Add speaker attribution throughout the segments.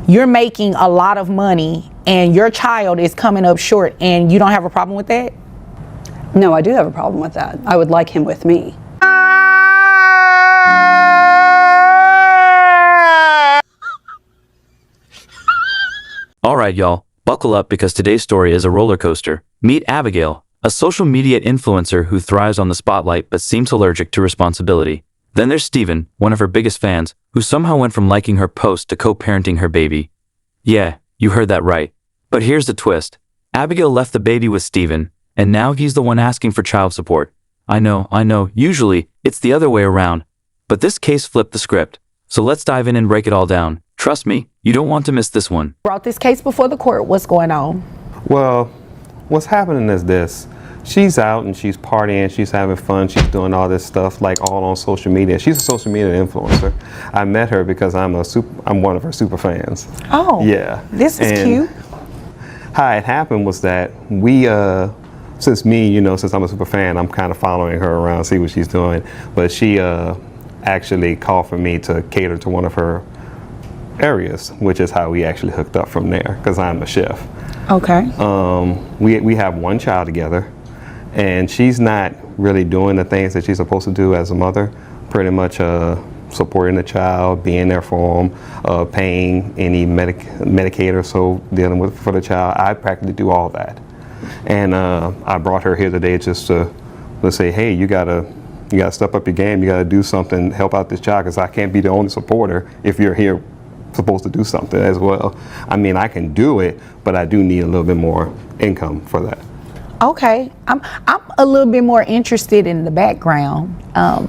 Speaker 1: you're making a lot of money and your child is coming up short, and you don't have a problem with that?
Speaker 2: No, I do have a problem with that. I would like him with me.
Speaker 3: All right, y'all, buckle up because today's story is a roller coaster. Meet Abigail, a social media influencer who thrives on the spotlight but seems allergic to responsibility. Then there's Steven, one of her biggest fans, who somehow went from liking her post to co-parenting her baby. Yeah, you heard that right. But here's the twist. Abigail left the baby with Steven, and now he's the one asking for child support. I know, usually it's the other way around. But this case flipped the script. So let's dive in and break it all down. Trust me, you don't want to miss this one.
Speaker 1: Brought this case before the court. What's going on?
Speaker 4: Well, what's happening is this. She's out and she's partying, she's having fun, she's doing all this stuff like all on social media. She's a social media influencer. I met her because I'm one of her super fans.
Speaker 1: Oh,
Speaker 4: yeah.
Speaker 1: This is cute.
Speaker 4: How it happened was that since I'm a super fan, I'm kind of following her around, see what she's doing. But she actually called for me to cater to one of her areas, which is how we actually hooked up from there, because I'm a chef.
Speaker 1: Okay.
Speaker 4: We have one child together, and she's not really doing the things that she's supposed to do as a mother, pretty much supporting the child, being there for him, paying any Medicaid or so, dealing with for the child. I practically do all that. And I brought her here today just to say, hey, you gotta step up your game, you gotta do something, help out this child, because I can't be the only supporter if you're here supposed to do something as well. I mean, I can do it, but I do need a little bit more income for that.
Speaker 1: Okay, I'm a little bit more interested in the background. How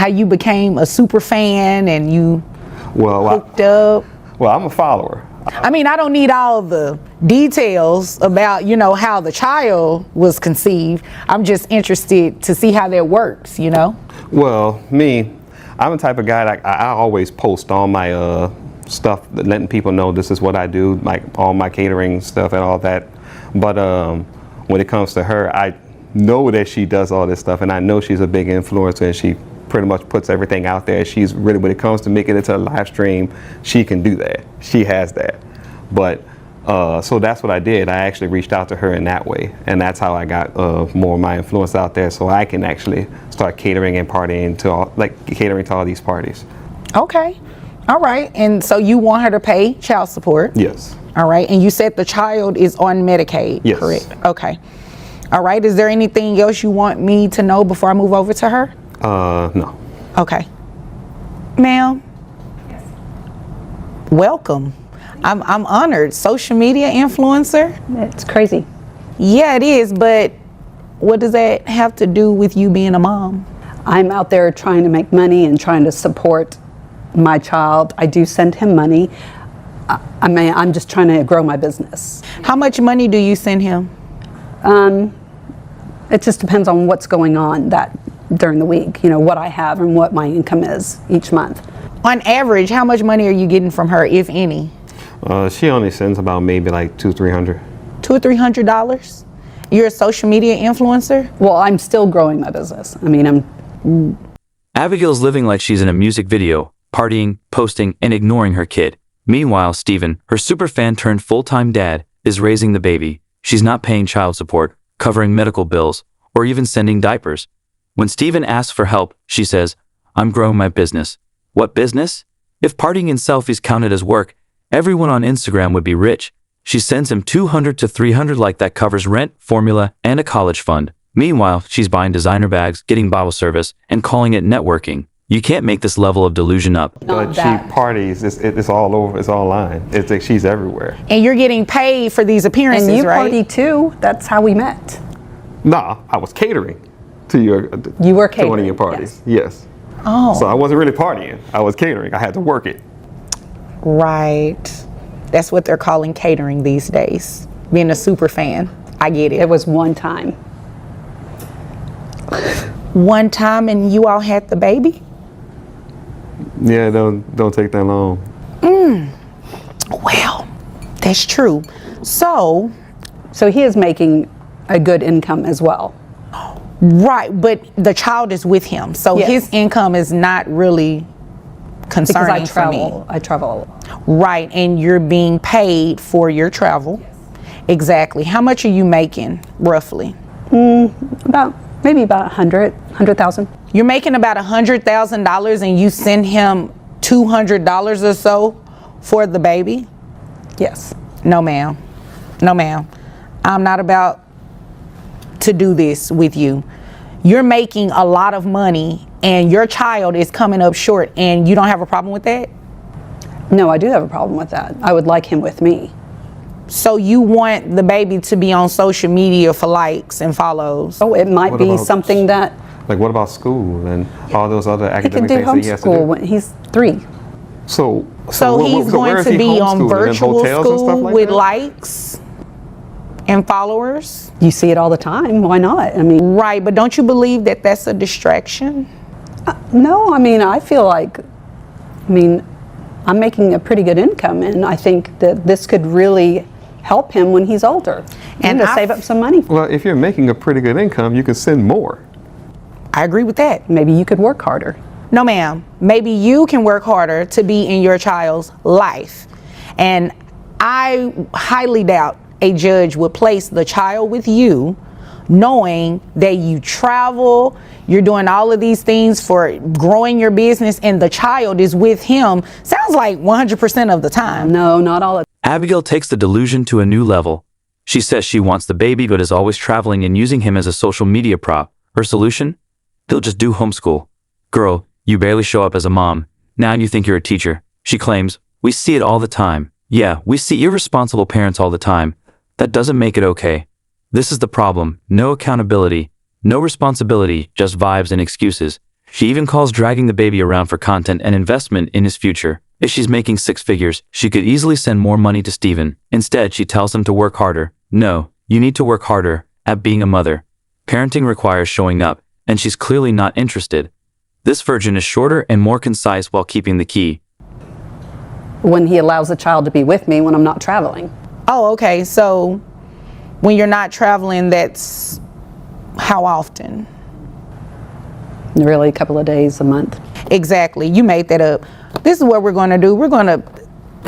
Speaker 1: you became a super fan and you hooked up.
Speaker 4: Well, I'm a follower.
Speaker 1: I mean, I don't need all the details about, how the child was conceived. I'm just interested to see how that works,
Speaker 4: Well, I'm the type of guy that I always post all my stuff, letting people know this is what I do, like all my catering stuff and all that. But when it comes to her, I know that she does all this stuff, and I know she's a big influencer, and she pretty much puts everything out there. She's really, when it comes to making it to a live stream, she can do that. She has that. But so that's what I did. I actually reached out to her in that way, and that's how I got more of my influence out there, so I can actually start catering and partying catering to all these parties.
Speaker 1: Okay, all right. And so you want her to pay child support?
Speaker 4: Yes.
Speaker 1: All right. And you said the child is on Medicaid,
Speaker 4: yes.
Speaker 1: Correct? Okay. All right. Is there anything else you want me to know before I move over to her?
Speaker 4: No.
Speaker 1: Okay. Ma'am?
Speaker 5: Yes.
Speaker 1: Welcome. I'm honored. Social media influencer?
Speaker 2: It's crazy.
Speaker 1: Yeah, it is, but what does that have to do with you being a mom?
Speaker 2: I'm out there trying to make money and trying to support my child. I do send him money. I'm just trying to grow my business.
Speaker 1: How much money do you send him?
Speaker 2: It just depends on what's going on during the week, what I have and what my income is each month.
Speaker 1: On average, how much money are you getting from her, if any?
Speaker 4: She only sends about maybe like $200-300.
Speaker 1: $200 or $300? You're a social media influencer?
Speaker 2: Well, I'm still growing my business.
Speaker 3: Abigail's living like she's in a music video, partying, posting, and ignoring her kid. Meanwhile, Steven, her superfan turned full-time dad, is raising the baby. She's not paying child support, covering medical bills, or even sending diapers. When Steven asks for help, she says, I'm growing my business. What business? If partying and selfies counted as work, everyone on Instagram would be rich. She sends him $200 to $300 like that covers rent, formula, and a college fund. Meanwhile, she's buying designer bags, getting bottle service, and calling it networking. You can't make this level of delusion up.
Speaker 4: But she parties, it's all over, it's online. It's like she's everywhere.
Speaker 1: And you're getting paid for these appearances,
Speaker 2: and you
Speaker 1: right?
Speaker 2: party too. That's how we met.
Speaker 4: Nah, I was catering to
Speaker 2: You were catering,
Speaker 4: to one of your parties. Yes.
Speaker 1: Oh.
Speaker 4: So I wasn't really partying. I was catering. I had to work it.
Speaker 1: Right. That's what they're calling catering these days. Being a super fan. I get it.
Speaker 2: It was one time.
Speaker 1: One time and you all had the baby?
Speaker 4: Yeah, don't take that long.
Speaker 1: Well, that's true. So
Speaker 2: he is making a good income as well.
Speaker 1: Right, but the child is with him. So
Speaker 2: yes.
Speaker 1: His income is not really concerning
Speaker 2: Because I
Speaker 1: for me.
Speaker 2: travel. I travel a lot.
Speaker 1: Right, and you're being paid for your travel. Exactly. How much are you making, roughly?
Speaker 2: Maybe about 100,000.
Speaker 1: You're making about $100,000 and you send him $200 or so for the baby?
Speaker 2: Yes.
Speaker 1: No, ma'am. No, ma'am. I'm not about to do this with you. You're making a lot of money and your child is coming up short, and you don't have a problem with that?
Speaker 2: No, I do have a problem with that. I would like him with me.
Speaker 1: So you want the baby to be on social media for likes and follows?
Speaker 2: Oh, it might
Speaker 4: What
Speaker 2: be
Speaker 4: about-
Speaker 2: something that
Speaker 4: Like, what about school and all those other
Speaker 2: he can
Speaker 4: academic
Speaker 2: do
Speaker 4: things that he has to
Speaker 2: homeschool
Speaker 4: do?
Speaker 2: when he's 3.
Speaker 1: So
Speaker 4: where
Speaker 1: he's going
Speaker 4: is
Speaker 1: to
Speaker 4: he
Speaker 1: be on
Speaker 4: homeschooling? In
Speaker 1: virtual
Speaker 4: hotels and stuff
Speaker 1: school
Speaker 4: like
Speaker 1: with
Speaker 4: that?
Speaker 1: likes and followers?
Speaker 2: You see it all the time. Why not? I mean,
Speaker 1: Right, but don't you believe that that's a distraction?
Speaker 2: no, I mean, I feel like, I'm making a pretty good income, and I think that this could really help him when he's older and to save up some money.
Speaker 4: Well, if you're making a pretty good income, you can send more.
Speaker 1: I agree with that.
Speaker 2: Maybe you could work harder.
Speaker 1: No, ma'am. Maybe you can work harder to be in your child's life. And I highly doubt a judge would place the child with you knowing that you travel, you're doing all of these things for growing your business, and the child is with him. Sounds like 100% of the time.
Speaker 2: No, not all of
Speaker 3: Abigail takes the delusion to a new level. She says she wants the baby but is always traveling and using him as a social media prop. Her solution? They'll just do homeschool. Girl, you barely show up as a mom. Now you think you're a teacher. She claims, we see it all the time. Yeah, we see irresponsible parents all the time. That doesn't make it okay. This is the problem. No accountability, no responsibility, just vibes and excuses. She even calls dragging the baby around for content and investment in his future. If she's making 6 figures, she could easily send more money to Steven. Instead, she tells him to work harder. No, you need to work harder at being a mother. Parenting requires showing up, and she's clearly not interested. This version is shorter and more concise while keeping the key.
Speaker 2: when he allows the child to be with me when I'm not traveling.
Speaker 1: Oh, okay. So when you're not traveling, that's how often?
Speaker 2: Really, a couple of days, a month.
Speaker 1: Exactly. You made that up. This is what we're going to do. We're going to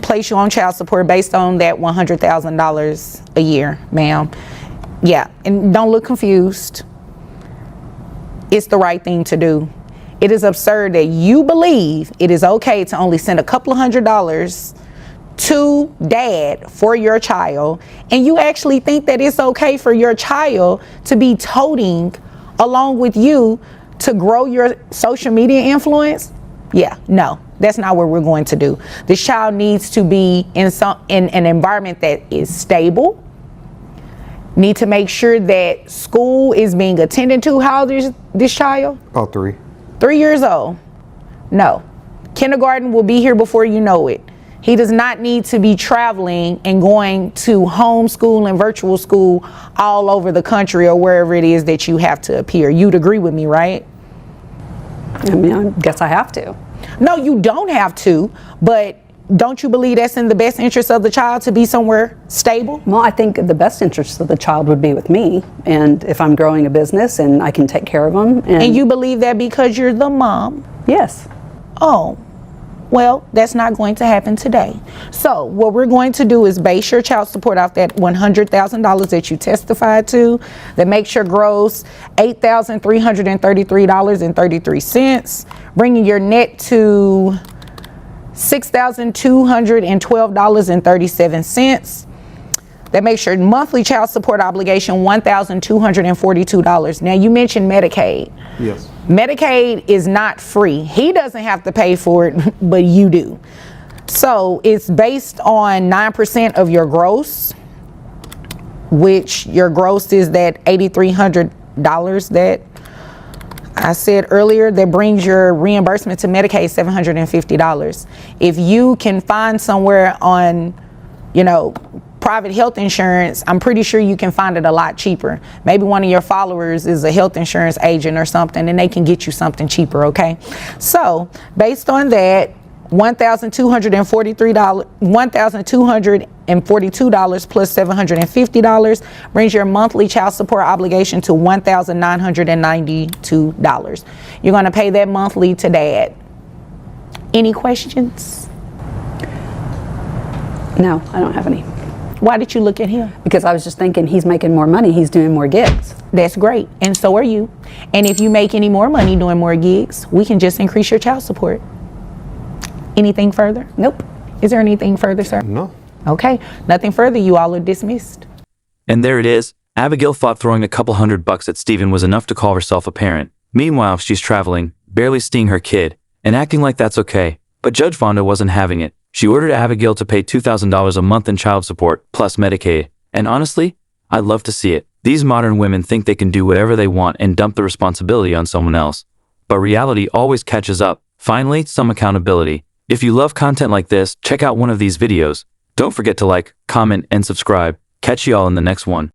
Speaker 1: place you on child support based on that $100,000 a year, ma'am. Yeah, and don't look confused. It's the right thing to do. It is absurd that you believe it is okay to only send a couple of $100s to dad for your child, and you actually think that it's okay for your child to be toting along with you to grow your social media influence. Yeah, no, that's not what we're going to do. This child needs to be in an environment that is stable. Need to make sure that school is being attended to. How old is this child?
Speaker 4: Oh, 3.
Speaker 1: 3 years old. No. Kindergarten will be here before you know it. He does not need to be traveling and going to homeschool and virtual school all over the country or wherever it is that you have to appear. You'd agree with me, right?
Speaker 2: I mean, I guess I have to.
Speaker 1: No, you don't have to, but don't you believe that's in the best interest of the child to be somewhere stable?
Speaker 2: Well, I think the best interest of the child would be with me, and if I'm growing a business and I can take care of them.
Speaker 1: And you believe that because you're the mom?
Speaker 2: Yes.
Speaker 1: Oh, well, that's not going to happen today. So what we're going to do is base your child support off that $100,000 that you testified to, that makes your gross $8,333.33, bringing your net to $6,212.37. That makes your monthly child support obligation $1,242. Now, you mentioned Medicaid.
Speaker 4: Yes.
Speaker 1: Medicaid is not free. He doesn't have to pay for it, but you do. So it's based on 9% of your gross, which your gross is that $8,300 that I said earlier, that brings your reimbursement to Medicaid $750. If you can find somewhere on, private health insurance, I'm pretty sure you can find it a lot cheaper. Maybe one of your followers is a health insurance agent or something, and they can get you something cheaper, okay? So based on that, $1,242 plus $750 brings your monthly child support obligation to $1,992. You're going to pay that monthly to dad. Any questions?
Speaker 2: No, I don't have any.
Speaker 1: Why did you look at him?
Speaker 2: Because I was just thinking he's making more money, he's doing more gigs.
Speaker 1: That's great, and so are you. And if you make any more money doing more gigs, we can just increase your child support. Anything further?
Speaker 2: Nope.
Speaker 1: Is there anything further, sir?
Speaker 4: No.
Speaker 1: Okay, nothing further. You all are dismissed.
Speaker 3: And there it is. Abigail thought throwing a couple $100 at Stephen was enough to call herself a parent. Meanwhile, she's traveling, barely seeing her kid, and acting like that's okay. But Judge Vonda wasn't having it. She ordered Abigail to pay $2,000 a month in child support, plus Medicaid. And honestly, I'd love to see it. These modern women think they can do whatever they want and dump the responsibility on someone else. But reality always catches up. Finally, some accountability. If you love content like this, check out one of these videos. Don't forget to like, comment, and subscribe. Catch y'all in the next one.